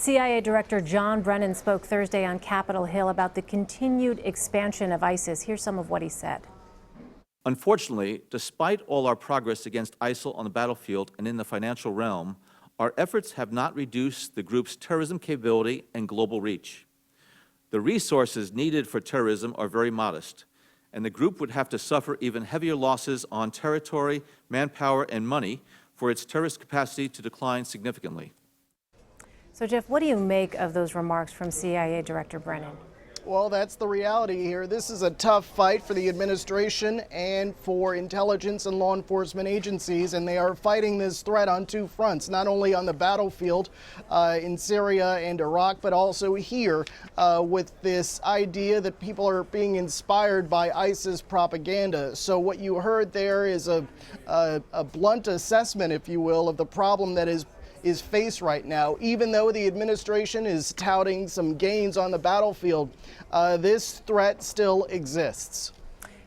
CIA Director John Brennan spoke Thursday on Capitol Hill about the continued expansion of ISIS. Here's some of what he said. Unfortunately, despite all our progress against ISIL on the battlefield and in the financial realm, our efforts have not reduced the group's terrorism capability and global reach. The resources needed for terrorism are very modest, and the group would have to suffer even heavier losses on territory, manpower, and money for its terrorist capacity to decline significantly. So, Jeff, what do you make of those remarks from CIA Director Brennan? Well, that's the reality here. This is a tough fight for the administration and for intelligence and law enforcement agencies, and they are fighting this threat on two fronts, not only on the battlefield in Syria and Iraq, but also here with this idea that people are being inspired by ISIS propaganda. So what you heard there is a blunt assessment, if you will, of the problem that is faced right now. Even though the administration is touting some gains on the battlefield, this threat still exists.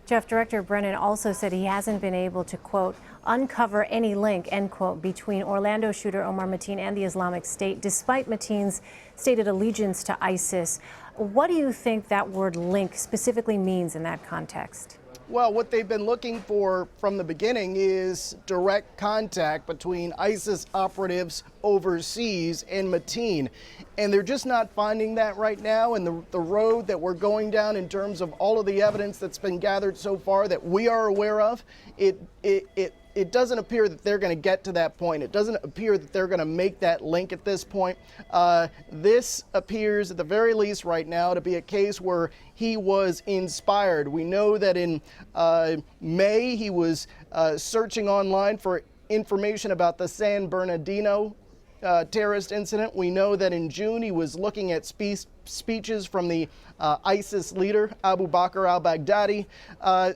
Jeff, Director Brennan also said he hasn't been able to, quote, uncover any link, end quote, between Orlando shooter Omar Mateen and the Islamic State, despite Mateen's stated allegiance to ISIS. What do you think that word link specifically means in that context? Well, what they've been looking for from the beginning is direct contact between ISIS operatives overseas and Mateen. And they're just not finding that right now. And the road that we're going down in terms of all of the evidence that's been gathered so far that we are aware of, it doesn't appear that they're going to get to that point. It doesn't appear that they're going to make that link at this point. This appears, at the very least right now, to be a case where he was inspired. We know that in May he was searching online for information about the San Bernardino terrorist incident. We know that in June he was looking at speeches from the ISIS leader, Abu Bakr al-Baghdadi.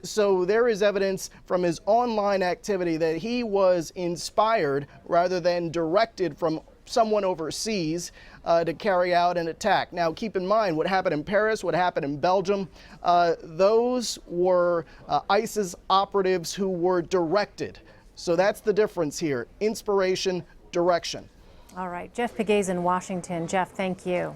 So there is evidence from his online activity that he was inspired rather than directed from someone overseas to carry out an attack. Now, keep in mind what happened in Paris, what happened in Belgium. Those were ISIS operatives who were directed. So that's the difference here. Inspiration, direction. All right. Jeff Pegues in Washington. Jeff, thank you.